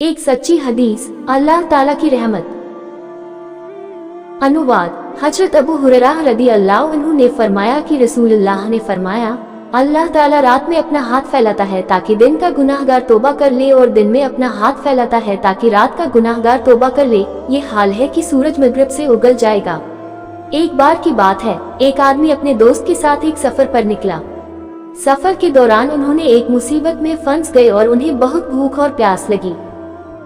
एक सच्ची हदीस, अल्लाह ताला की रहमत। अनुवाद, हजरत अबू हुरैरा रदी अल्लाह अन्हु ने फरमाया कि रसूलुल्लाह ने फरमाया, अल्लाह ताला रात में अपना हाथ फैलाता है ताकि दिन का गुनाहगार तौबा कर ले, और दिन में अपना हाथ फैलाता है ताकि रात का गुनाहगार तौबा कर ले। ये हाल है कि सूरज मगरिब से उगल जाएगा। एक बार की बात है, एक आदमी अपने दोस्त के साथ एक सफर पर निकला। सफर के दौरान उन्होंने एक मुसीबत में फंस गए और उन्हें बहुत भूख और प्यास लगी।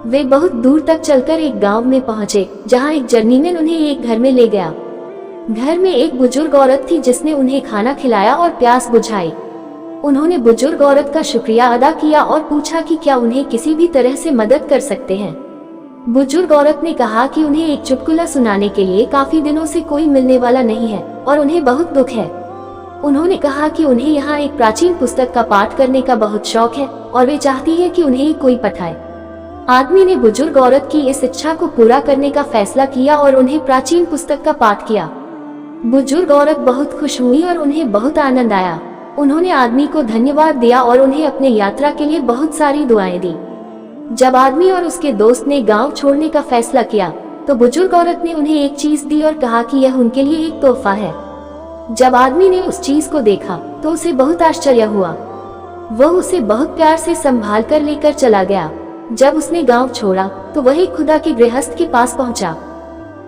वे बहुत दूर तक चलकर एक गांव में पहुंचे, जहां एक जर्नीमैन उन्हें एक घर में ले गया। घर में एक बुजुर्ग औरत थी जिसने उन्हें खाना खिलाया और प्यास बुझाई। उन्होंने बुजुर्ग औरत का शुक्रिया अदा किया और पूछा कि क्या उन्हें किसी भी तरह से मदद कर सकते हैं। बुजुर्ग औरत ने कहा कि उन्हें एक चुटकुला सुनाने के लिए काफी दिनों से कोई मिलने वाला नहीं है और उन्हें बहुत दुख है। उन्होंने कहा कि उन्हें यहाँ एक प्राचीन पुस्तक का पाठ करने का बहुत शौक है और वे चाहती है कि उन्हें कोई पठाए। आदमी ने बुजुर्ग औरत की इस इच्छा को पूरा करने का फैसला किया और उन्हें प्राचीन पुस्तक का पाठ किया। बुजुर्ग औरत बहुत खुश हुई और उन्हें बहुत आनंद आया। उन्होंने आदमी को धन्यवाद दिया और उन्हें अपने यात्रा के लिए बहुत सारी दुआएं दी। जब आदमी और उसके दोस्त ने गांव छोड़ने का फैसला किया तो बुजुर्ग औरत ने उन्हें एक चीज दी और कहा कि यह उनके लिए एक तोहफा है। जब आदमी ने उस चीज को देखा तो उसे बहुत आश्चर्य हुआ। वह उसे बहुत प्यार से संभाल कर लेकर चला गया। जब उसने गांव छोड़ा तो वही खुदा के गृहस्थ के पास पहुंचा।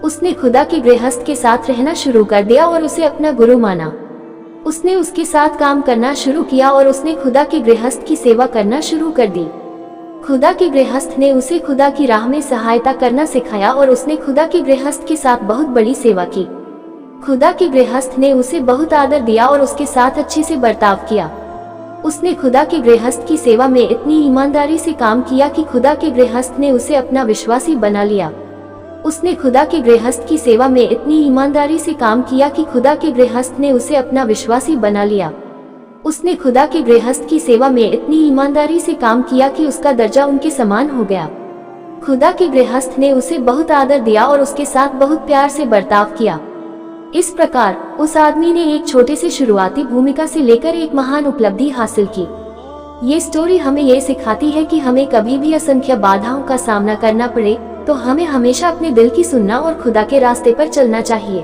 उसने खुदा के गृहस्थ के साथ रहना शुरू कर दिया और उसे अपना गुरु माना। उसने उसके साथ काम करना शुरू किया और उसने खुदा के गृहस्थ की सेवा करना शुरू कर दी। खुदा के गृहस्थ ने उसे खुदा की राह में सहायता करना सिखाया और उसने खुदा के गृहस्थ के साथ बहुत बड़ी सेवा की। खुदा के गृहस्थ ने उसे बहुत आदर दिया और उसके साथ अच्छे से बर्ताव किया। उसने खुदा के गृहस्थ की सेवा में इतनी ईमानदारी से काम किया कि खुदा के गृहस्थ ने उसे अपना विश्वासी बना लिया। उसने खुदा के गृहस्थ की सेवा में इतनी ईमानदारी से काम किया कि खुदा के गृहस्थ ने उसे अपना विश्वासी बना लिया। उसने खुदा के गृहस्थ की सेवा में इतनी ईमानदारी से काम किया कि उसका दर्जा उनके समान हो गया। खुदा के गृहस्थ ने उसे बहुत आदर दिया और उसके साथ बहुत प्यार से बर्ताव किया। इस प्रकार उस आदमी ने एक छोटे से शुरुआती भूमिका से लेकर एक महान उपलब्धि हासिल की। ये स्टोरी हमें ये सिखाती है कि हमें कभी भी असंख्य बाधाओं का सामना करना पड़े तो हमें हमेशा अपने दिल की सुनना और खुदा के रास्ते पर चलना चाहिए।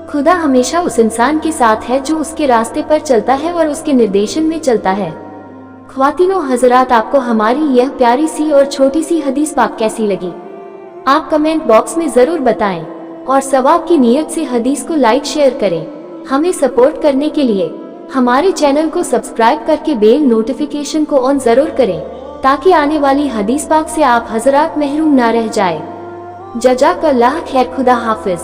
खुदा हमेशा उस इंसान के साथ है जो उसके रास्ते पर चलता है और उसके निर्देशन में चलता है। ख्वातीनो हजरात, आपको हमारी यह प्यारी सी और छोटी सी हदीस पाक कैसी लगी? आप कमेंट बॉक्स में जरूर बताएं और सवाब की नीयत से हदीस को लाइक शेयर करें। हमें सपोर्ट करने के लिए हमारे चैनल को सब्सक्राइब करके बेल नोटिफिकेशन को ऑन जरूर करें ताकि आने वाली हदीस पाक से आप हजरात महरूम ना रह जाए। जज़ाकल्लाह खैर। खुदा हाफिज।